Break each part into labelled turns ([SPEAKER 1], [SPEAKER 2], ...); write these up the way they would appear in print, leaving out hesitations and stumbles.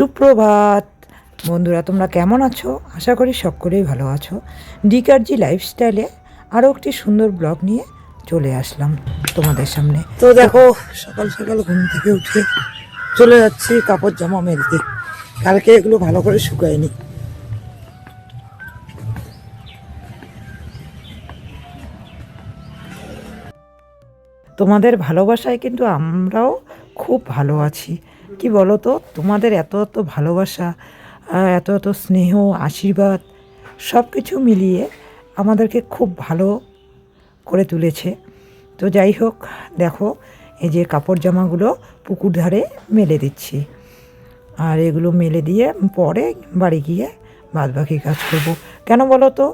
[SPEAKER 1] সুপ্রভাত বন্ধুরা, তোমরা কেমন আছো? আশা করি সকলেই ভালো আছো। ডিকারজি লাইফস্টাইলে আরও একটি সুন্দর ব্লগ নিয়ে চলে আসলাম তোমাদের সামনে। তো দেখো, সকাল সকাল ঘুম থেকে উঠে চলে যাচ্ছি কাপড় জামা মেলতে। কালকে এগুলো ভালো করে শুকায়নি। তোমাদের ভালোবাসায় কিন্তু আমরাও খুব ভালো আছি। কি বলো তো, তোমাদের এত এত ভালোবাসা, এত এত স্নেহ, আশীর্বাদ সব কিছু মিলিয়ে আমাদেরকে খুব ভালো করে তুলেছে। তো যাই হোক, দেখো এই যে কাপড় জামাগুলো পুকুর ধারে মেলে দিচ্ছি, আর এগুলো মেলে দিয়ে পরে বাড়ি গিয়ে বাদবাকি কাজ করব। কেন বলো তো,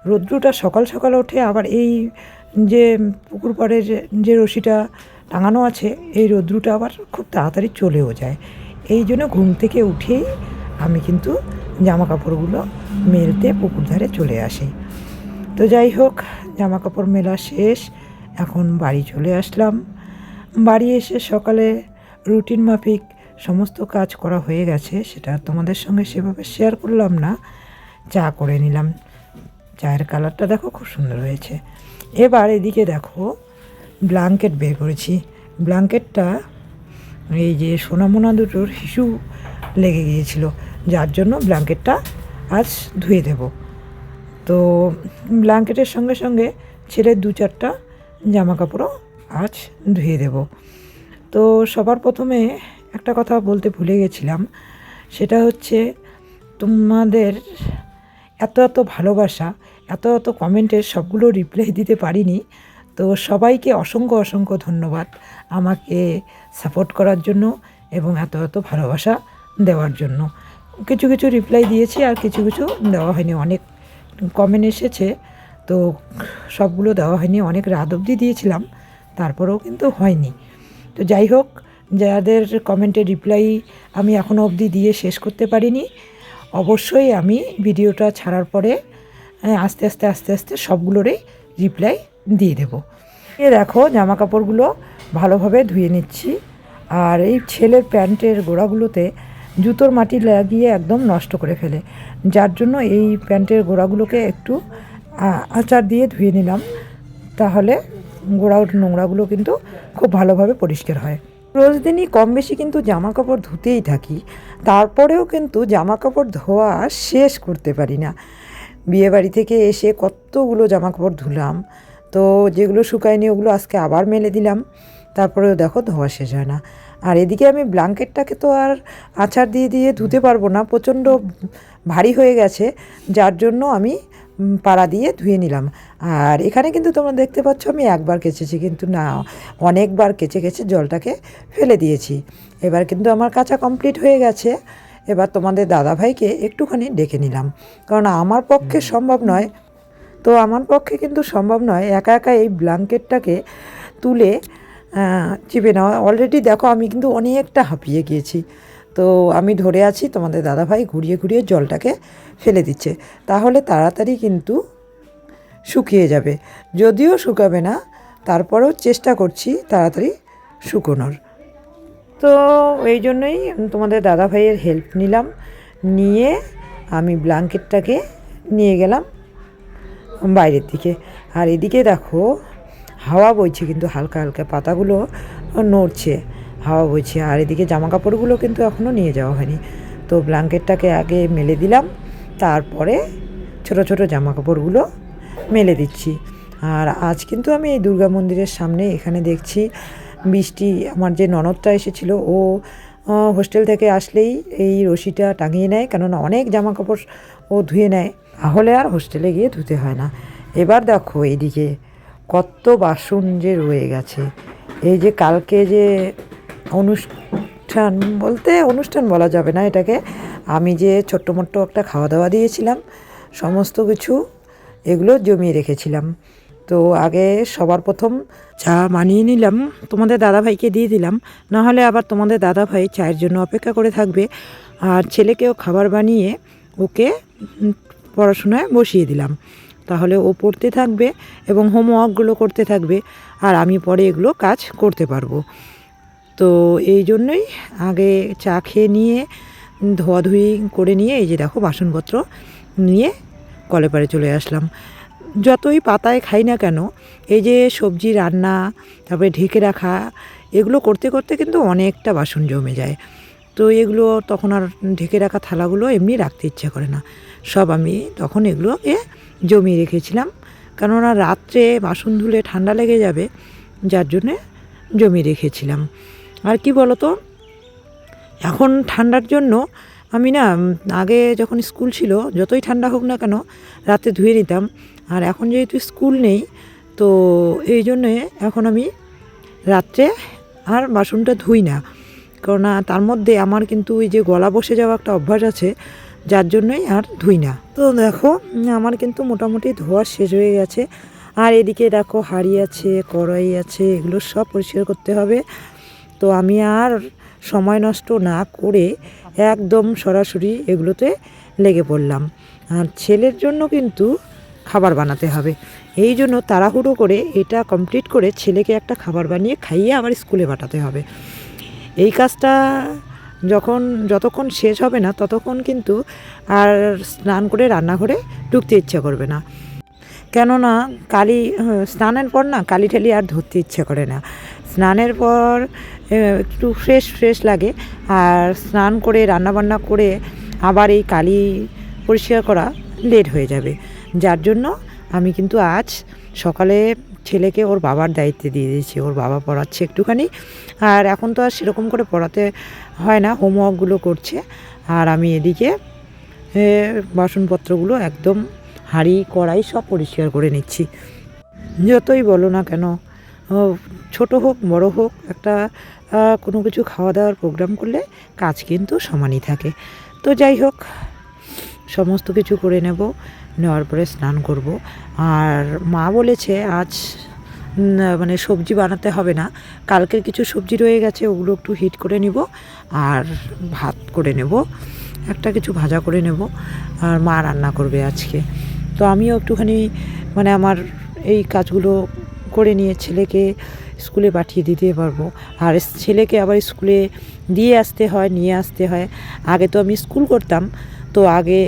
[SPEAKER 1] রৌদ্রটা সকাল সকাল ওঠে, আবার এই যে পুকুর পাড়ের যে রশিটা টাঙানো আছে, এই রৌদ্রটা আবার খুব তাড়াতাড়ি চলেও যায়। এই জন্য ঘুম থেকে উঠেই আমি কিন্তু জামা কাপড়গুলো মেলতে পুকুর ধারে চলে আসি। তো যাই হোক, জামা কাপড় মেলা শেষ, এখন বাড়ি চলে আসলাম। বাড়ি এসে সকালে রুটিন মাফিক সমস্ত কাজ করা হয়ে গেছে, সেটা তোমাদের সঙ্গে সেভাবে শেয়ার করলাম না। চা করে নিলাম, চায়ের কালারটা দেখো খুব সুন্দর হয়েছে। এবার এদিকে দেখো ব্ল্যাঙ্কেট বের করেছি। ব্ল্যাঙ্কেটটা এই যে সোনামোনা দুটোর হিসু লেগে গিয়েছিল, যার জন্য ব্ল্যাঙ্কেটটা আজ ধুয়ে দেব। তো ব্ল্যাঙ্কেটের সঙ্গে সঙ্গে ছেলের 2-4টা জামা কাপড়ও আজ ধুয়ে দেব। তো সবার প্রথমে একটা কথা বলতে ভুলে গেছিলাম, সেটা হচ্ছে তোমাদের এত এত ভালোবাসা, এত এত কমেন্টের সবগুলো রিপ্লাই দিতে পারিনি। তো সবাইকে অসংখ্য অসংখ্য ধন্যবাদ আমাকে সাপোর্ট করার জন্য এবং এত এত ভালোবাসা দেওয়ার জন্য। কিছু কিছু রিপ্লাই দিয়েছি, আর কিছু কিছু দেওয়া হয়নি। অনেক কমেন্ট এসেছে, তো সবগুলো দেওয়া হয়নি। অনেক রাত অবধি দিয়েছিলাম, তারপরেও কিন্তু হয়নি। তো যাই হোক, যাদের কমেন্টের রিপ্লাই আমি এখনও অবধি দিয়ে শেষ করতে পারিনি, অবশ্যই আমি ভিডিওটা ছাড়ার পরে আস্তে আস্তে আস্তে আস্তে সবগুলোরই রিপ্লাই দিয়ে দেব। এ দেখো জামা কাপড়গুলো ভালোভাবে ধুয়ে নিচ্ছি। আর এই ছেলের প্যান্টের গোড়াগুলোতে জুতোর মাটি লাগিয়ে একদম নষ্ট করে ফেলে, যার জন্য এই প্যান্টের গোড়াগুলোকে একটু আচার দিয়ে ধুয়ে নিলাম, তাহলে নোংরাগুলো কিন্তু খুব ভালোভাবে পরিষ্কার হয়। রোজ দিনই কম বেশি কিন্তু জামা কাপড় ধুতেই থাকি, তারপরেও কিন্তু জামা কাপড় ধোয়া শেষ করতে পারি না। বিয়েবাড়ি থেকে এসে কতগুলো জামা কাপড় ধুলাম, তো যেগুলো শুকায়নি ওগুলো আজকে আবার মেলে দিলাম, তারপরেও দেখো ধোয়া শেষ হয় না। আর এদিকে আমি ব্ল্যাঙ্কেটটাকে তো আর আছাড় দিয়ে দিয়ে ধুতে পারবো না, প্রচণ্ড ভারী হয়ে গেছে, যার জন্য আমি পাড়া দিয়ে ধুয়ে নিলাম। আর এখানে কিন্তু তোমরা দেখতে পাচ্ছ আমি একবার কেচেছি, কিন্তু না, অনেকবার কেচে কেচে জলটাকে ফেলে দিয়েছি। এবার কিন্তু আমার কাচা কমপ্লিট হয়ে গেছে। এবার তোমাদের দাদাভাইকে একটুখানি ডেকে নিলাম, কারণ আমার পক্ষে সম্ভব নয়। তো আমার পক্ষে কিন্তু সম্ভব নয় একা একা এই ব্ল্যাঙ্কেটটাকে তুলে চিপে নেওয়া। অলরেডি দেখো আমি কিন্তু অনেকটা হাঁপিয়ে গিয়েছি। তো আমি ধরে আছি, তোমাদের দাদাভাই ঘুরিয়ে ঘুরিয়ে জলটাকে ফেলে দিচ্ছে, তাহলে তাড়াতাড়ি কিন্তু শুকিয়ে যাবে। যদিও শুকাবে না, তারপরেও চেষ্টা করছি তাড়াতাড়ি শুকোনোর। তো এই জন্যই তোমাদের দাদাভাইয়ের হেল্প নিলাম, নিয়ে আমি ব্ল্যাঙ্কেটটাকে নিয়ে গেলাম বাইরের দিকে। আর এদিকে দেখো হাওয়া বইছে, কিন্তু হালকা হালকা পাতাগুলো নড়ছে, হাওয়া বইছে। আর এদিকে জামা কাপড়গুলো কিন্তু এখনও নিয়ে যাওয়া হয়নি। তো ব্ল্যাঙ্কেটটাকে আগে মেলে দিলাম, তারপরে ছোট ছোট জামা কাপড়গুলো মেলে দিচ্ছি। আর আজ কিন্তু আমি এই দুর্গা মন্দিরের সামনে এখানে দেখছি বৃষ্টি, আমার যে ননদটা এসেছিল, ও হোস্টেল থেকে আসলেই এই রশিটা টাঙিয়ে নেয়, কেননা অনেক জামা কাপড় ও ধুয়ে নেয়, তাহলে আর হোস্টেলে গিয়ে ধুতে হয় না। এবার দেখো এইদিকে কত বাসন যে রয়ে গেছে। এই যে কালকে যে অনুষ্ঠান বলা যাবে না এটাকে, আমি যে ছোট্ট মোট্ট একটা খাওয়া দাওয়া দিয়েছিলাম, সমস্ত কিছু এগুলো জমিয়ে রেখেছিলাম। তো আগে সবার প্রথম চা বানিয়ে নিলাম, তোমাদের দাদাভাইকে দিয়ে দিলাম, নাহলে আবার তোমাদের দাদাভাই চায়ের জন্য অপেক্ষা করে থাকবে। আর ছেলেকেও খাবার বানিয়ে ওকে পড়াশোনায় বসিয়ে দিলাম, তাহলে ও পড়তে থাকবে এবং হোমওয়ার্কগুলো করতে থাকবে, আর আমি পরে এগুলো কাজ করতে পারবো। তো এই জন্যই আগে চা খেয়ে নিয়ে ধোয়াধুয়ি করে নিয়ে এই যে দেখো বাসনপত্র নিয়ে কলের পাড়ে চলে আসলাম। যতই পাতায় খাই না কেন, এই যে সবজি রান্না, তারপরে ঢেকে রাখা, এগুলো করতে করতে কিন্তু অনেকটা বাসন জমে যায়। তো এগুলো তখন আর ঢেকে রাখা থালাগুলো এমনি রাখতে ইচ্ছা করে না, সব আমি তখন এগুলোকে জমিয়ে রেখেছিলাম। কেননা রাত্রে বাসন ধুলে ঠান্ডা লেগে যাবে, যার জন্যে জমিয়ে রেখেছিলাম। আর কি বলো তো, এখন ঠান্ডার জন্য আমি না আগে যখন স্কুল ছিল যতই ঠান্ডা হোক না কেন রাতে ধুয়ে নিতাম। আর এখন যেহেতু স্কুল নেই, তো এই জন্যে এখন আমি রাত্রে আর বাসনটা ধুই না, কেননা তার মধ্যে আমার কিন্তু এই যে গলা বসে যাওয়া একটা অভ্যাস আছে, যার জন্যই আর ধুই না। তো দেখো আমার কিন্তু মোটামুটি ধোয়া শেষ হয়ে গেছে। আর এদিকে দেখো হাঁড়ি আছে, কড়াই আছে, এগুলো সব পরিষ্কার করতে হবে। তো আমি আর সময় নষ্ট না করে একদম সরাসরি এগুলোতে লেগে পড়লাম। আর ছেলের জন্য কিন্তু খাবার বানাতে হবে, এই জন্য তাড়াহুড়ো করে এটা কমপ্লিট করে ছেলেকে একটা খাবার বানিয়ে খাইয়ে আবার স্কুলে পাঠাতে হবে। এই কাজটা যতক্ষণ শেষ হবে না ততক্ষণ কিন্তু আর স্নান করে রান্নাঘরে ঢুকতে ইচ্ছা করবে না। কেননা স্নানের পর না কালি ঠালি আর ধরতে ইচ্ছে করে না। স্নানের পর একটু ফ্রেশ লাগে, আর স্নান করে রান্নাবান্না করে আবার এই কালি পরিষ্কার করা লেট হয়ে যাবে। যার জন্য আমি কিন্তু আজ সকালে ছেলেকে ওর বাবার দায়িত্বে দিয়ে দিয়েছি, ওর বাবা পড়াচ্ছে একটুখানি। আর এখন তো আর সেরকম করে পড়াতে হয় না, হোমওয়ার্কগুলো করছে। আর আমি এদিকে বাসনপত্রগুলো একদম হাঁড়ি কড়াই সব পরিষ্কার করে নিচ্ছি। যতই বলো না কেন, ছোট হোক বড় হোক, একটা কোনো কিছু খাওয়া দাওয়ার প্রোগ্রাম করলে কাজ কিন্তু সমানই থাকে। তো যাই হোক, সমস্ত কিছু করে নেওয়ার পরে স্নান করব। আর মা বলেছে আজ মানে সবজি বানাতে হবে না, কালকের কিছু সবজি রয়ে গেছে, ওগুলো একটু হিট করে নিব আর ভাত করে নেব, একটা কিছু ভাজা করে নেব। আর মা রান্না করবে আজকে। তো আমিও একটুখানি মানে আমার এই কাজগুলো করে নিয়ে ছেলেকে স্কুলে পাঠিয়ে দিতে পারবো। আর ছেলেকে আবার স্কুলে নিয়ে আসতে হয়। আগে তো আমি স্কুল করতাম, তো আগে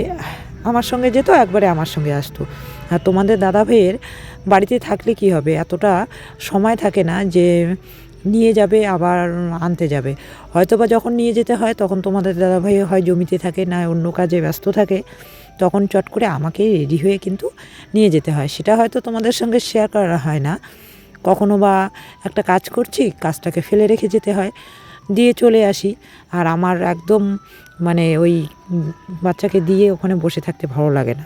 [SPEAKER 1] আমার সঙ্গে যেত, একবারে আমার সঙ্গে আসতো। আর তোমাদের দাদা ভাইয়ের বাড়িতে থাকলে কি হবে, এতটা সময় থাকে না যে নিয়ে যাবে আবার আনতে যাবে। হয়তো বা যখন নিয়ে যেতে হয় তখন তোমাদের দাদাভাই হয় জমিতে থাকে, না অন্য কাজে ব্যস্ত থাকে, তখন চট করে আমাকে রেডি হয়ে কিন্তু নিয়ে যেতে হয়। সেটা হয়তো তোমাদের সঙ্গে শেয়ার করা হয় না। কখনো বা একটা কাজ করছি, কাজটাকে ফেলে রেখে যেতে হয়, দিয়ে চলে আসি। আর আমার একদম মানে ওই বাচ্চাকে দিয়ে ওখানে বসে থাকতে ভালো লাগে না,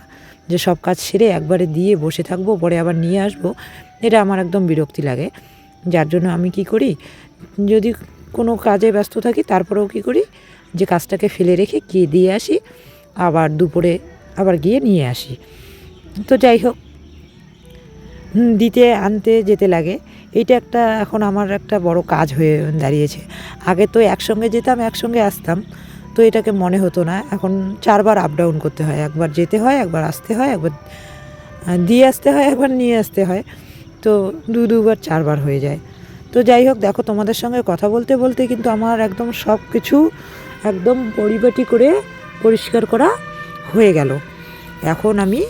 [SPEAKER 1] যে সব কাজ সেরে একবারে দিয়ে বসে থাকবো, পরে আবার নিয়ে আসবো, এটা আমার একদম বিরক্তি লাগে। যার জন্য আমি কি করি, যদি কোনো কাজে ব্যস্ত থাকি তারপরেও কি করি, যে কাজটাকে ফেলে রেখে গিয়ে দিয়ে আসি, আবার দুপুরে আবার গিয়ে নিয়ে আসি। তো যাই হোক, দিতে আনতে যেতে লাগে, এইটা একটা এখন আমার একটা বড় কাজ হয়ে দাঁড়িয়েছে। আগে তো একসঙ্গে যেতাম একসঙ্গে আসতাম, তো এটাকে মনে হতো না। এখন 4 বার আপ ডাউন করতে হয়, একবার যেতে হয়, একবার আসতে হয়, একবার দিয়ে আসতে হয়, একবার নিয়ে আসতে হয়। তো দুবার 4 বার হয়ে যায়। তো যাই হোক, দেখো তোমাদের সঙ্গে কথা বলতে বলতে কিন্তু আমার একদম সব কিছু একদম পরিপাটি করে পরিষ্কার করা হয়ে গেল। এখন আমি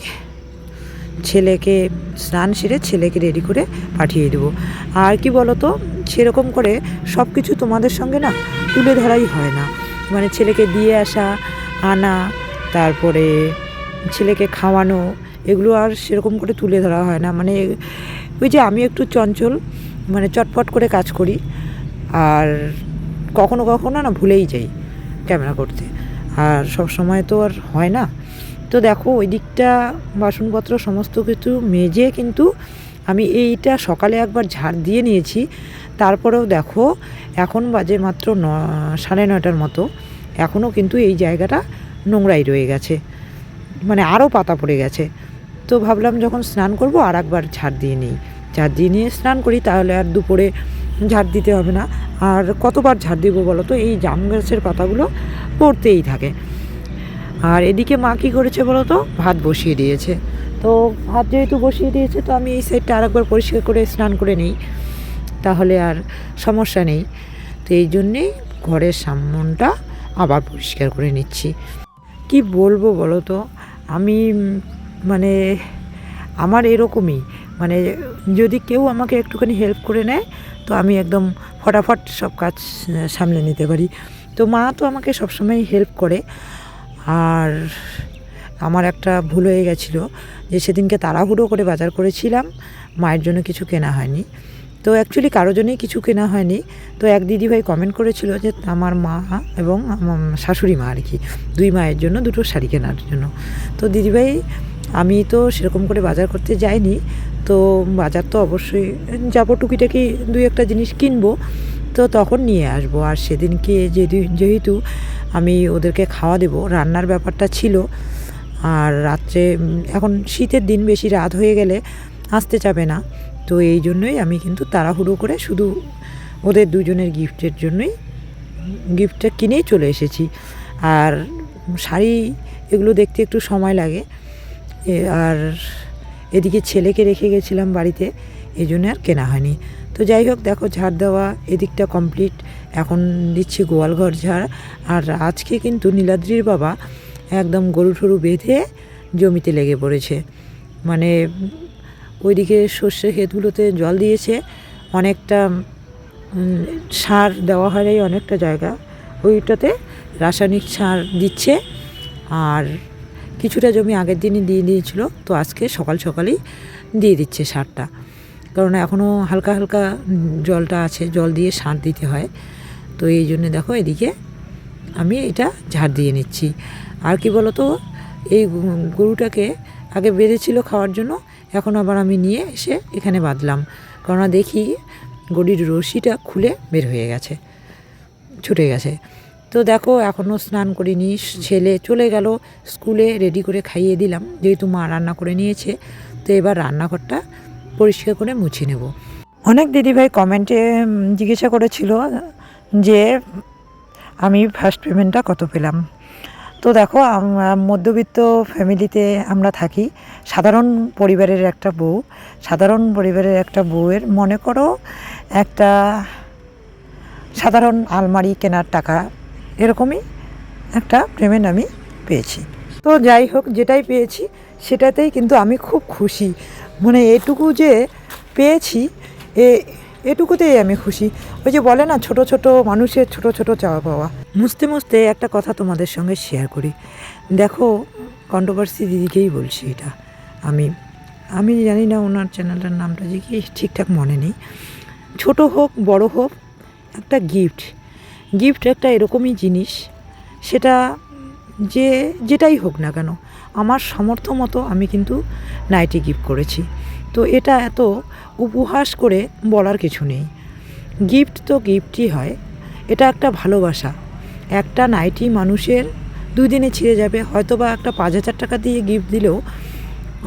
[SPEAKER 1] ছেলেকে স্নান সেরে ছেলেকে রেডি করে পাঠিয়ে দেবো। আর কি বলো তো, সেরকম করে সব কিছু তোমাদের সঙ্গে না তুলে ধরাই হয় না। মানে ছেলেকে দিয়ে আসা, আনা, তারপরে ছেলেকে খাওয়ানো, এগুলো আর সেরকম করে তুলে ধরা হয় না। মানে ওই যে আমি একটু চঞ্চল, মানে চটপট করে কাজ করি, আর কখনো কখনো না ভুলেই যাই ক্যামেরা করতে, আর সব সময় তো আর হয় না। তো দেখো ওই দিকটা বাসনপত্র সমস্ত কিছু মেজে কিন্তু আমি এইটা সকালে একবার ঝাড় দিয়ে নিয়েছি। তারপরেও দেখো এখন বাজে মাত্র 9:30 মতো, এখনও কিন্তু এই জায়গাটা নোংরাই রয়ে গেছে, মানে আরও পাতা পড়ে গেছে। তো ভাবলাম যখন স্নান করব আর একবার ঝাড় দিয়ে নিই, ঝাড় দিয়ে নিয়ে স্নান করি, তাহলে আর দুপুরে ঝাড় দিতে হবে না। আর কতবার ঝাড় দিব বলো তো, এই জাম গাছের পাতাগুলো পড়তেই থাকে। আর এদিকে মা কী করেছে বলো তো, ভাত বসিয়ে দিয়েছে। তো ভাত যেহেতু বসিয়ে দিয়েছে, তো আমি এই সাইডটা আরেকবার পরিষ্কার করে স্নান করে নিই, তাহলে আর সমস্যা নেই। তো এই জন্যেই ঘরের সামনটা আবার পরিষ্কার করে নিচ্ছি। কি বলবো বলো তো, আমি মানে আমার এরকমই, মানে যদি কেউ আমাকে একটুখানি হেল্প করে নেয় তো আমি একদম ফটাফট সব কাজ সামলে নিতে পারি। তো মা তো আমাকে সবসময় হেল্প করে। আর আমার একটা ভুল হয়ে গেছিলো যে সেদিনকে তাড়াহুড়ো করে বাজার করেছিলাম, মায়ের জন্য কিছু কেনা হয়নি। তো অ্যাকচুয়ালি কারো জন্যই কিছু কেনা হয়নি। তো এক দিদিভাই কমেন্ট করেছিল যে আমার মা এবং আমার শাশুড়ি মা আর কি, দুই মায়ের জন্য দুটো শাড়ি কেনার জন্য। তো দিদিভাই, আমি তো সেরকম করে বাজার করতে যাইনি, তো বাজার তো অবশ্যই যাবো, টুকিটাকি দুই একটা জিনিস কিনবো, তো তখন নিয়ে আসবো। আর সেদিনকে যেহেতু আমি ওদেরকে খাওয়া দেবো, রান্নার ব্যাপারটা ছিল। আর রাত্রে এখন শীতের দিন, বেশি রাত হয়ে গেলে আসতে চাবে না, তো এই জন্যই আমি কিন্তু তাড়াহুড়ো করে শুধু ওদের দুজনের গিফটের জন্যই গিফটটা কিনেই চলে এসেছি। আর শাড়ি এগুলো দেখতে একটু সময় লাগে, আর এদিকে ছেলেকে রেখে গেছিলাম বাড়িতে, এই জন্য আর কেনা হয়নি। তো যাই হোক, দেখো ঝাড় দেওয়া এদিকটা কমপ্লিট, এখন দিচ্ছি গোয়ালঘর ঝাড়। আর আজকে কিন্তু নীলাদ্রির বাবা একদম গরু ঠরু বেঁধে জমিতে লেগে পড়েছে, মানে ওইদিকে সর্ষে ক্ষেতগুলোতে জল দিয়েছে, অনেকটা সার দেওয়া হয় এই অনেকটা জায়গা, ওইটাতে রাসায়নিক সার দিচ্ছে। আর কিছুটা জমি আগের দিনই দিয়ে দিয়েছিল, তো আজকে সকাল সকালই দিয়ে দিচ্ছে সারটা, কারণ এখনও হালকা হালকা জলটা আছে, জল দিয়ে সার দিতে হয়। তো এই জন্য দেখো এদিকে আমি এটা ঝাড় দিয়ে নিচ্ছি। আর কি বলো তো, এই গরুটাকে আগে বেঁধেছিল খাওয়ার জন্য, এখন আবার আমি নিয়ে এসে এখানে বাঁধলাম, কারণ দেখি গরুর রশিটা খুলে বের হয়ে গেছে, ছুটে গেছে। তো দেখো এখনও স্নান করিনি, ছেলে চলে গেল স্কুলে, রেডি করে খাইয়ে দিলাম, যেহেতু মা রান্না করে নিয়েছে। তো এবার রান্নাঘরটা পরিষ্কার করে মুছে নেব। অনেক দিদিভাই কমেন্টে জিজ্ঞাসা করেছিল যে আমি ফার্স্ট পেমেন্টটা কত পেলাম। তো দেখো, মধ্যবিত্ত ফ্যামিলিতে আমরা থাকি, সাধারণ পরিবারের একটা বউ, সাধারণ পরিবারের একটা বউয়ের মনে করো একটা সাধারণ আলমারি কেনার টাকা, এরকমই একটা পেমেন্ট আমি পেয়েছি। তো যাই হোক, যেটাই পেয়েছি সেটাতেই কিন্তু আমি খুব খুশি, মানে এটুকু যে পেয়েছি এটুকুতেই আমি খুশি। ওই যে বলে না, ছোট ছোট মানুষের ছোট ছোট চাওয়া পাওয়া। মুছতে মুছতে একটা কথা তোমাদের সঙ্গে শেয়ার করি। দেখো, কন্ট্রোভার্সি দিদিকেই বলছি এটা, আমি জানি না ওনার চ্যানেলটার নামটা যে কি ঠিকঠাক মনে নেই। ছোট হোক বড় হোক, একটা গিফট একটা এরকমই জিনিস, সেটা যেটাই হোক না কেন, আমার সামর্থ্য মতো আমি কিন্তু নাইটি গিফট করেছি। তো এটা এত উপহাস করে বলার কিছু নেই, গিফট তো গিফটই হয়, এটা একটা ভালোবাসা। একটা নাইটি মানুষের 2 দিনে ছিঁড়ে যাবে, হয়তো বা একটা 5,000 টাকা দিয়ে গিফট দিলেও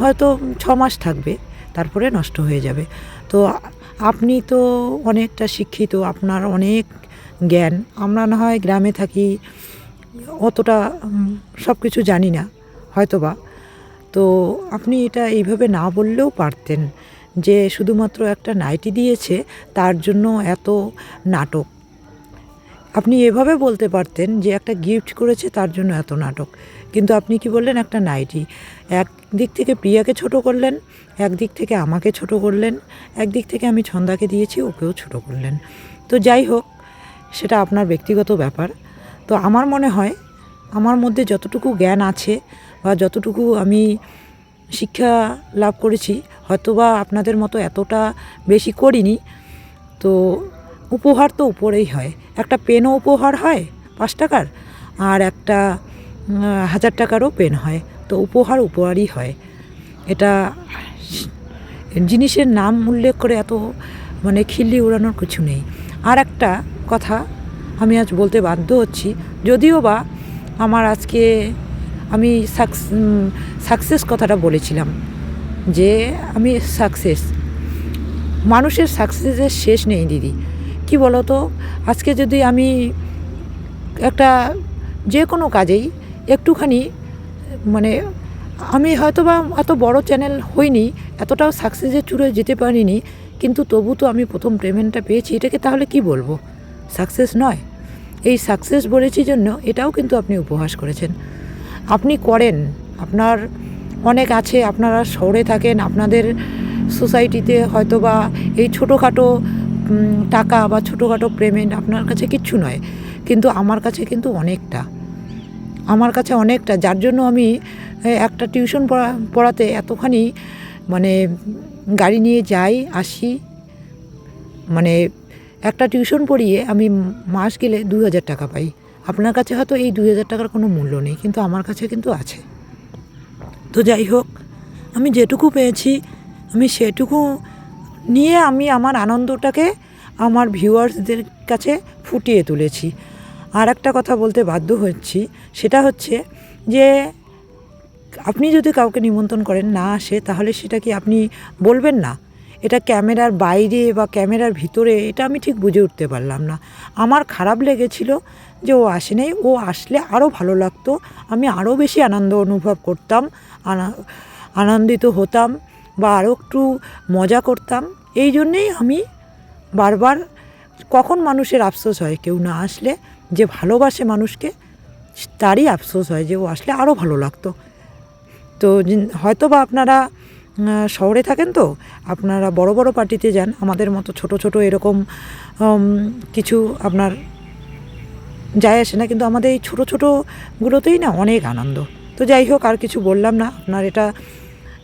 [SPEAKER 1] হয়তো 6 মাস থাকবে, তারপরে নষ্ট হয়ে যাবে। তো আপনি তো অনেকটা শিক্ষিত, আপনার অনেক জ্ঞান, আমরা না হয় গ্রামে থাকি, অতটা সব কিছু জানি না হয়তো বা। তো আপনি এটা এইভাবে না বললেও পারতেন যে শুধুমাত্র একটা নাইটি দিয়েছে তার জন্য এত নাটক। আপনি এভাবে বলতে পারতেন যে একটা গিফট করেছে তার জন্য এত নাটক, কিন্তু আপনি কি বললেন একটা নাইটি। একদিক থেকে প্রিয়াকে ছোট করলেন, একদিক থেকে আমাকে ছোট করলেন, একদিক থেকে আমি ছন্দাকে দিয়েছি ওকেও ছোট করলেন। তো যাই হোক, সেটা আপনার ব্যক্তিগত ব্যাপার। তো আমার মনে হয় আমার মধ্যে যতটুকু জ্ঞান আছে বা যতটুকু আমি শিক্ষা লাভ করেছি, হয়তোবা আপনাদের মতো এতটা বেশি করিনি। তো উপহার তো উপরেই হয়, একটা পেনও উপহার হয় 5 টাকার, আর একটা 1000 টাকারও পেন হয়, তো উপহারই হয়। এটা জিনিসের নাম উল্লেখ করে এত মানে খিল্লি উড়ানোর কিছু নেই। আর একটা কথা আমি আজ বলতে বাধ্য হচ্ছি, যদিও বা আমার আজকে আমি সাকসেস কথাটা বলেছিলাম যে আমি মানুষের সাকসেসের শেষ নেই দিদি। কি বলো তো, আজকে যদি আমি একটা যে কোনো কাজেই একটুখানি মানে আমি হয়তো বা এত বড় চ্যানেল হইনি, এতটাও সাকসেসের চূড়ে যেতে পারিনি, কিন্তু তবু তো আমি প্রথম পেমেন্টটা পেয়েছি, এটাকে তাহলে কি বলবো, সাকসেস নয়? এই সাকসেস বলেছি জন্য এটাও কিন্তু আপনি উপহাস করেছেন। আপনি করেন, আপনার অনেক আছে, আপনারা শহরে থাকেন, আপনাদের সোসাইটিতে হয়তো বা এই ছোটোখাটো টাকা বা ছোটোখাটো পেমেন্ট আপনার কাছে কিচ্ছু নয়, কিন্তু আমার কাছে কিন্তু অনেকটা, আমার কাছে অনেকটা, যার জন্য আমি একটা টিউশন পড়াতে এতখানি মানে গাড়ি নিয়ে যাই আসি, মানে একটা টিউশন পড়িয়ে আমি মাস গেলে 2,000 টাকা পাই। আপনার কাছে হয়তো এই 2,000 টাকার কোনো মূল্য নেই, কিন্তু আমার কাছে কিন্তু আছে। তো যাই হোক, আমি যেটুকু পেয়েছি আমি সেটুকু নিয়ে আমি আমার আনন্দটাকে আমার ভিউয়ার্সদের কাছে ফুটিয়ে তুলেছি। আর একটা কথা বলতে বাধ্য হচ্ছি, সেটা হচ্ছে যে আপনি যদি কাউকে নিমন্ত্রণ করেন না আসে, তাহলে সেটা কি আপনি বলবেন না? এটা ক্যামেরার বাইরে বা ক্যামেরার ভিতরে, এটা আমি ঠিক বুঝে উঠতে পারলাম না। আমার খারাপ লেগেছিল যে ও আসে নাই, ও আসলে আরও ভালো লাগতো, আমি আরও বেশি আনন্দ অনুভব করতাম, আনন্দিত হতাম বা আরও একটু মজা করতাম। এই জন্যেই আমি বারবার, কখন মানুষের আফসোস হয় কেউ না আসলে, যে ভালোবাসে মানুষকে তারই আফসোস হয় যে ও আসলে আরও ভালো লাগতো। তো হয়তো বা আপনারা শহরে থাকেন, তো আপনারা বড় বড় পার্টিতে যান, আমাদের মতো ছোট ছোট এরকম কিছু আপনার যায় আসে না, কিন্তু আমাদের এই ছোটো ছোটোগুলোতেই না অনেক আনন্দ। তো যাই হোক, আর কিছু বললাম না, আপনার এটা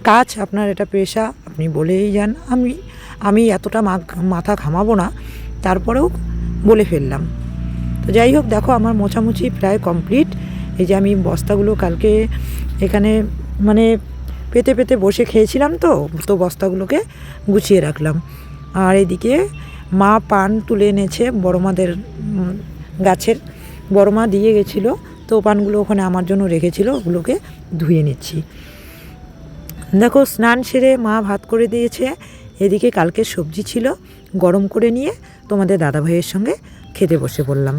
[SPEAKER 1] কাজ, আপনার এটা পেশা, আপনি বলেই যান। আমি এতটা মাথা ঘামাবো না, তারপরেও বলে ফেললাম। তো যাই হোক, দেখো আমার মোছামুছি প্রায় কমপ্লিট। এই যে আমি বস্তাগুলো কালকে এখানে মানে পেতে পেতে বসে খেয়েছিলাম, তো বস্তাগুলোকে গুছিয়ে রাখলাম। আর এদিকে মা পান তুলে এনেছে, বড় মাদের গাছের বড় মা দিয়ে গেছিলো, তো পানগুলো ওখানে আমার জন্য রেখেছিল, ওগুলোকে ধুয়ে নিচ্ছি। দেখো স্নান সেরে মা ভাত করে দিয়েছে, এদিকে কালকে সবজি ছিল, গরম করে নিয়ে তোমাদের দাদাভাইয়ের সঙ্গে খেতে বসে পড়লাম।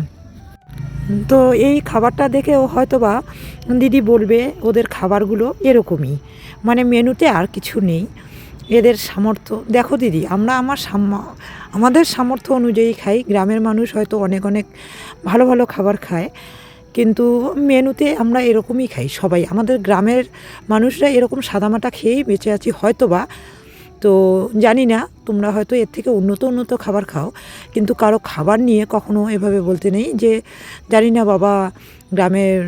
[SPEAKER 1] তো এই খাবারটা দেখেও হয়তো বা দিদি বলবে ওদের খাবারগুলো এরকমই, মানে মেনুতে আর কিছু নেই, এদের সামর্থ্য। দেখো দিদি, আমরা আমাদের সামর্থ্য অনুযায়ী খাই, গ্রামের মানুষ হয়তো অনেক অনেক ভালো ভালো খাবার খায়, কিন্তু মেনুতে আমরা এরকমই খাই সবাই, আমাদের গ্রামের মানুষরা এরকম সাদামাটা খেয়েই বেঁচে আছি হয়তো বা। তো জানি না, তোমরা হয়তো এর থেকে উন্নত খাবার খাও, কিন্তু কারো খাবার নিয়ে কখনো এভাবে বলতে নেই যে জানি না বাবা, গ্রামের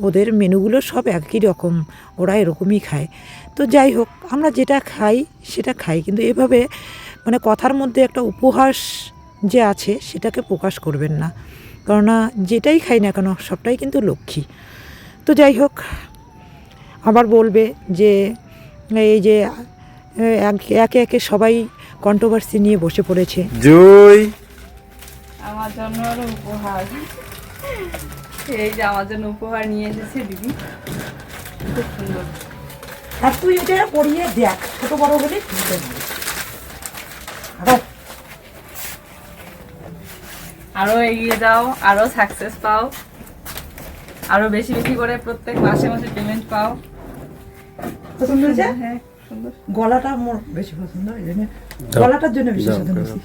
[SPEAKER 1] ওদের মেনুগুলো সব একই রকম, ওরা এরকমই খায়। তো যাই হোক, আমরা যেটা খাই সেটা খাই, কিন্তু এভাবে মানে কথার মধ্যে একটা উপহাস যে আছে সেটাকে প্রকাশ করবেন না, কেননা যেটাই খাই না কেন সবটাই কিন্তু লক্ষ্মী। তো যাই হোক, আবার বলবে যে এই যে একে একে সবাই কন্ট্রোভার্সি নিয়ে বসে পড়েছে।
[SPEAKER 2] জয়
[SPEAKER 3] আমার জন্য আরো উপহার, এই যে আমার জন্য উপহার নিয়ে এসেছে দিদি, খুব সুন্দর।
[SPEAKER 1] আর তুই এটা পড়িয়ে দেখ, ছোট বড় হলে কিনতে হবে।
[SPEAKER 3] আরো এগিয়ে যাও, আরো সাকসেস পাও, আরো বেশি বেশি করে প্রত্যেক মাসে মাসে পেমেন্ট পাও।
[SPEAKER 1] পছন্দ হয়েছে?
[SPEAKER 3] হ্যাঁ, সুন্দর।
[SPEAKER 1] গলাটা আমার বেশি পছন্দ, এই জন্য গলাটার জন্য বেশি পছন্দ হয়েছে।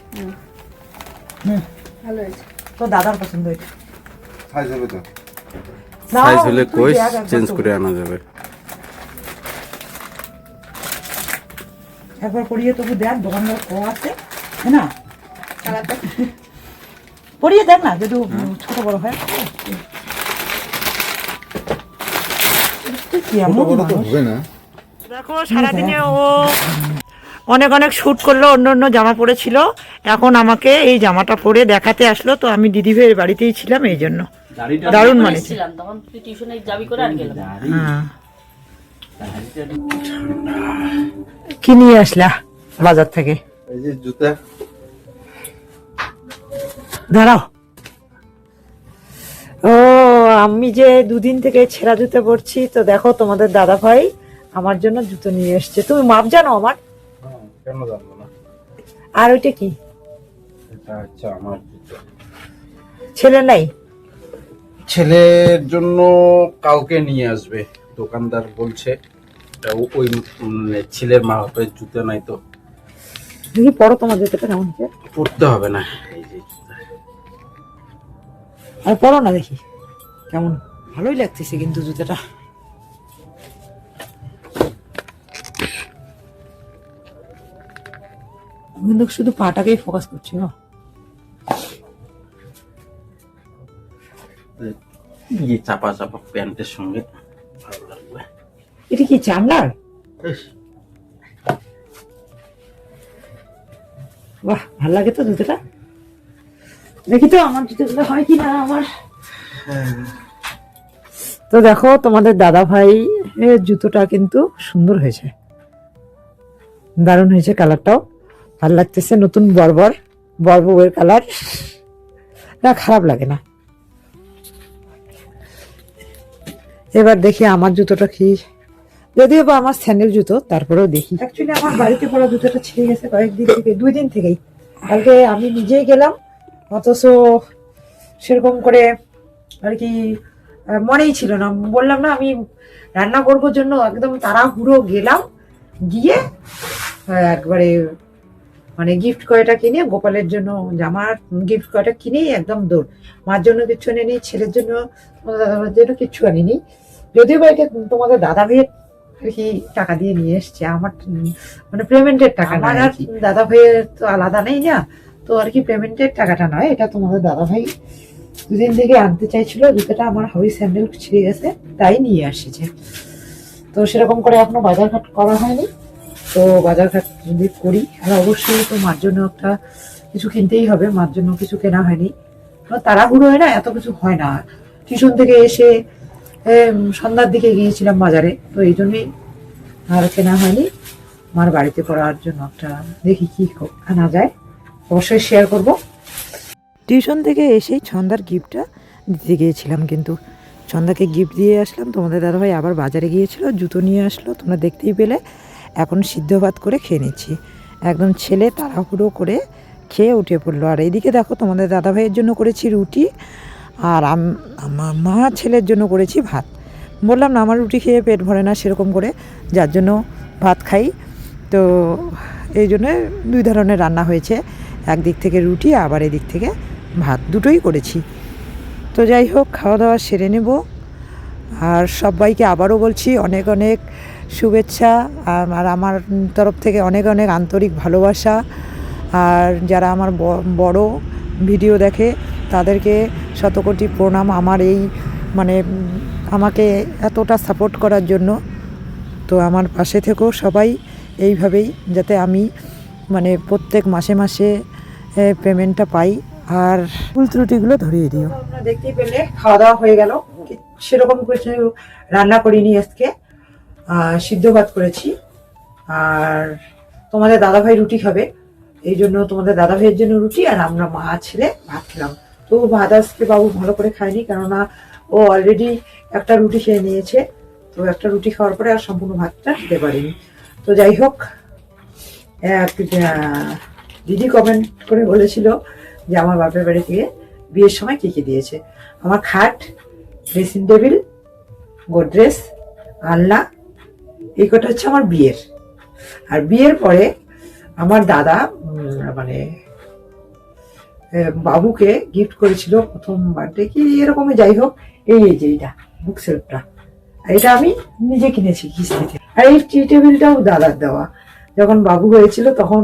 [SPEAKER 3] ভালো হয়েছে।
[SPEAKER 1] তো দাদার পছন্দ হয়েছে।
[SPEAKER 2] সাইজ হবে তো,
[SPEAKER 1] নাও,
[SPEAKER 2] সাইজ হলে
[SPEAKER 1] তুই
[SPEAKER 2] কই
[SPEAKER 1] দেখ একবার
[SPEAKER 2] চেঞ্জ
[SPEAKER 1] তো।
[SPEAKER 2] করে আনা যাবে।
[SPEAKER 1] একবার পরিয়ে তবু দেখ, দোকানদার ক আছে না,
[SPEAKER 3] কালারটা
[SPEAKER 1] পরিয়ে দেখ না, যদি ছোট বড় হয়। কেমন মানুষ। দেখো সারাদিনে ও অনেক অনেক শ্যুট করলো, অন্য জামা পরেছিল, এখন আমাকে এই জামাটা পরে দেখাতে আসলো। তো আমি দিদিভাইয়ের বাড়িতেই ছিলাম, এই জন্য দারুণ মানে
[SPEAKER 4] তখন তুই টিউশনে যাবি করে আর গেলাম।
[SPEAKER 1] হ্যাঁ। কি নিয়ে আসলা বাজার থেকে?
[SPEAKER 2] এই যে জুতা,
[SPEAKER 1] দাঁড়াও। ও, আমি যে দুদিন থেকে ছেঁড়া জুতো পরছি, তো দেখো তোমাদের দাদা ভাই আমার জন্য জুতো নিয়ে এসছে। তুমি মাপ জানো আমার?
[SPEAKER 2] কেন জানবো না?
[SPEAKER 1] আর ওইটা কি?
[SPEAKER 2] এটা হচ্ছে আমার জুতো।
[SPEAKER 1] ছেলে নাই?
[SPEAKER 2] ছেলের জন্য কাউকে নিয়ে আসবে, দোকানদার বলছে। এটা ওই ছেলের মা বাপের জুতো নাই তো।
[SPEAKER 1] দেখি পরো তোমার জুতোটা কেমন হচ্ছে।
[SPEAKER 2] পড়তে হবে না, এই যে জুতা।
[SPEAKER 1] আর পরো না দেখি কেমন, ভালোই লাগতেছে কিন্তু জুতোটা। আমি কিন্তু শুধু পাটাকেই ফোকাস করছি।
[SPEAKER 2] ইয়ে চাপা চাপা প্যান্টের সঙ্গে ভালো লাগবে।
[SPEAKER 1] এটা কি চামড়ার?
[SPEAKER 2] ইস,
[SPEAKER 1] বাহ, ভালো লাগে তো জুতোটা। দেখি তো আমার জুতোগুলো হয় কি না আমার। তো দেখো তোমাদের দাদা ভাই এর জুতোটা কিন্তু সুন্দর হয়েছে, দারুণ হয়েছে, কালারটাও ভালো লাগতেছে, নতুন বর্বর বউয়ের কালার, না খারাপ লাগে না। এবার দেখি আমার জুতোটা কি, যদিও বা আমার স্যান্ডেল জুতো, তারপরেও দেখি। অ্যাকচুয়ালি আমার বাড়িতে পড়া জুতোটা ছিঁড়ে গেছে কয়েকদিন থেকে, 2 দিন থেকেই। কালকে আমি নিজেই গেলাম, অথচ সেরকম করে আর কি মনেই ছিল না। বললাম না, আমি রান্না করবার জন্য একদম তাড়াহুড়ো গেলাম, গিয়ে একবারে মানে গিফট কয়টা কিনে, গোপালের জন্য জামার গিফট কয়টা কিনেই একদম দৌড়। মার জন্য কিচ্ছু আনিনি, ছেলের জন্য, তোমাদের দাদার জন্য কিচ্ছু আনিনি। যদিও বা এটা তোমাদের দাদা ভাইয়ের আর কি টাকা দিয়ে নিয়ে এসছে, আমার মানে পেমেন্টের টাকা। আমার আর দাদা ভাইয়ের তো আলাদা নেই না, তো আর কি পেমেন্টের টাকাটা নয়, এটা তোমাদের দাদা ভাই 2 দিন থেকে আনতে চাইছিল। জুতোটা আমার হাওয়াই স্যান্ডেল ছিঁড়ে গেছে, তাই নিয়ে আসছে। তো সেরকম করে এখনো বাজারঘাট করা হয়নি, তো বাজারঘাট যদি করি, আর অবশ্যই তো মার জন্য একটা কিছু কিনতেই হবে, মার জন্য কিছু কেনা হয়নি। তাড়াহুড়ো হয় না, এত কিছু হয় না। টিউশন থেকে এসে সন্ধ্যার দিকে গিয়েছিলাম বাজারে, তো এই জন্যই আর কেনা হয়নি। মার বাড়িতে করার জন্য একটা দেখি কি আনা যায়, অবশ্যই শেয়ার করব। টিউশন থেকে এসেই ছন্দার গিফটটা দিতে গিয়েছিলাম, কিন্তু ছন্দাকে গিফট দিয়ে আসলাম। তোমাদের দাদাভাই আবার বাজারে গিয়েছিল, জুতো নিয়ে আসলো, তোমরা দেখতেই পেলে। এখন সিদ্ধ ভাত করে খেয়ে নিচ্ছি, একদম ছেলে তাড়াহুড়ো করে খেয়ে উঠে পড়লো। আর এইদিকে দেখো তোমাদের দাদাভাইয়ের জন্য করেছি রুটি, আর আমার মা ছেলের জন্য করেছি ভাত। বললাম না আমার রুটি খেয়ে পেট ভরে না সেরকম করে, যার জন্য ভাত খাই। তো এই জন্য 2 ধরনের রান্না হয়েছে, একদিক থেকে রুটি, আবার এদিক থেকে ভাত, দুটোই করেছি। তো যাই হোক, খাওয়া দাওয়া সেরে নেব। আর সবাইকে আবারও বলছি অনেক অনেক শুভেচ্ছা, আর আমার তরফ থেকে অনেক অনেক আন্তরিক ভালোবাসা। আর যারা আমার বড় ভিডিও দেখে তাদেরকে শতকোটি প্রণাম, আমার এই মানে আমাকে এতটা সাপোর্ট করার জন্য। তো আমার পাশে থেকেও সবাই এইভাবেই, যাতে আমি মানে প্রত্যেক মাসে মাসে পেমেন্টটা পাই, আর ভুল ত্রুটিগুলো ধরিয়ে দিও। আমরা দেখতেই পেলে খাওয়া দাওয়া হয়ে গেল, সেরকম কিছু রান্না করিনি আজকে, সিদ্ধ ভাত করেছি। আর তোমাদের দাদাভাই রুটি খাবে, এই জন্য তোমাদের দাদাভাইয়ের জন্য রুটি, আর আমরা মা ছেলে ভাত খেলাম। তো ভাত আজকে বাবু ভালো করে খায়নি, কেননা ও অলরেডি একটা রুটি খেয়ে নিয়েছে। তো একটা রুটি খাওয়ার পরে আর সম্পূর্ণ ভাতটা খেতে পারিনি। তো যাই হোক, দিদি কমেন্ট করে বলেছিল যে আমার বাপের বাড়ি থেকে বিয়ের সময় কি কি দিয়েছে। আমার খাট, ড্রেসিং টেবিল, গোদরেজ, আলনা, এই কটা হচ্ছে আমার বিয়ের। আর বিয়ের পরে আমার দাদা মানে বাবুকে গিফট করেছিল প্রথম বার্থডে কি এরকমই, যাই হোক, এই যে এটা বুক সেলফটা, এটা আমি নিজে কিনেছি কিস্তিতে। আর এই টি টেবিলটাও দাদার দেওয়া, যখন বাবু হয়েছিল তখন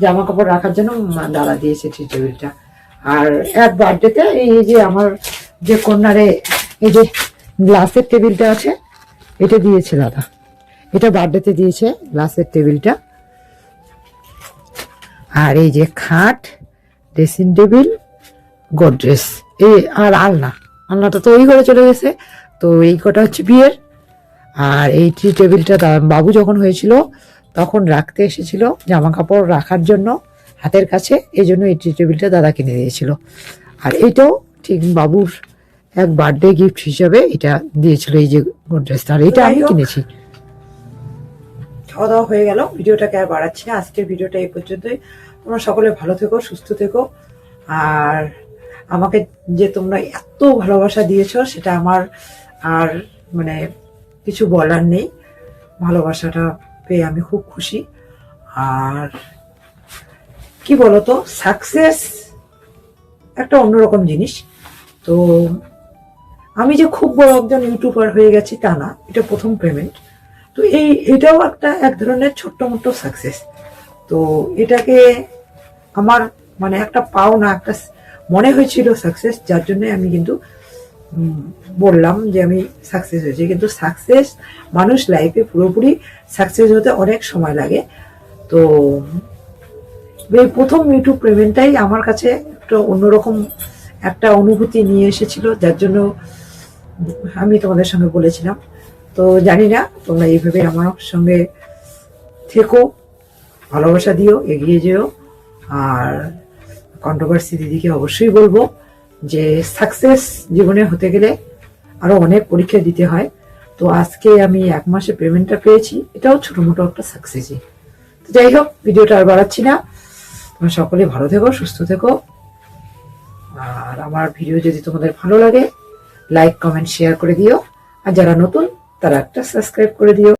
[SPEAKER 1] জামা কাপড় রাখার জন্য দাদা দিয়েছে টি টেবিলটা। আর এক বার্থডেতে এই যে আমার যে কর্নারে এই যে গ্লাসের টেবিলটা আছে, এটা দিয়েছে দাদা, এটা বার্থডেতে দিয়েছে গ্লাসের টেবিলটা। আর এই যে খাট, ড্রেসিং টেবিল, গোদরেজ, এই আর আলনাটা তো ওই ঘরে চলে গেছে। তো এই কটা হচ্ছে বিয়ের। আর এই টি টেবিলটা বাবু যখন হয়েছিল তখন রাখতে এসেছিল জামা কাপড় রাখার জন্য হাতের কাছে, এই জন্য এই টি টেবিলটা দাদা কিনে দিয়েছিল। আর এইটাও ঠিক বাবুর এক বার্থডে গিফট হিসাবে এটা দিয়েছিল, এই যে গোদরেজটা, আর এটা আমি কিনেছি। খাওয়া দাওয়া হয়ে গেল, ভিডিওটাকে আর বাড়াচ্ছি না, আজকের ভিডিওটা এই পর্যন্তই। তোমরা সকলে ভালো থেকো, সুস্থ থেকো। আর আমাকে যে তোমরা এত ভালোবাসা দিয়েছো, সেটা আমার আর মানে কিছু বলার নেই। ভালোবাসাটা পেয়ে আমি খুব খুশি। আর কি বলতো, সাকসেস একটা অন্যরকম জিনিস, তো আমি যে খুব বড় একজন ইউটিউবার হয়ে গেছি তা না, এটা প্রথম পেমেন্ট। তো এটাও এক ধরনের ছোট্ট মোট্ট সাকসেস। তো এটাকে আমার মানে একটা পাওনা, একটা মনে হয়েছিল সাকসেস, যার জন্য আমি কিন্তু বললাম যে আমি সাকসেস হয়েছি। কিন্তু সাকসেস মানুষ লাইফে পুরোপুরি সাকসেস হতে অনেক সময় লাগে। তো এই প্রথম ইউটিউব পেমেন্টটাই আমার কাছে একটা অন্যরকম একটা অনুভূতি নিয়ে এসেছিল, যার জন্য আমি তোমাদের সঙ্গে বলেছিলাম। তো জানি না তোমরা এইভাবে আমার সঙ্গে থেকো, ভালোবাসা দিও, এগিয়ে যেও। আর কন্ট্রোভার্সি দিদিকে অবশ্যই বলবো যে সাকসেস জীবনে হতে গেলে আরো অনেক পরীক্ষা দিতে হয়। তো আজকে আমি 1 মাসে পেমেন্টটা পেয়েছি, এটাও ছোট মোটো একটা সাকসেসই। তো যাই হোক, ভিডিওটা আর বাড়াচ্ছি না। তোমরা সকলে ভালো থেকো, সুস্থ থেকো। আর আমার ভিডিও যদি তোমাদের ভালো লাগে, লাইক কমেন্ট শেয়ার করে দিও। আর যারা নতুন তারা একটা সাবস্ক্রাইব করে দিও।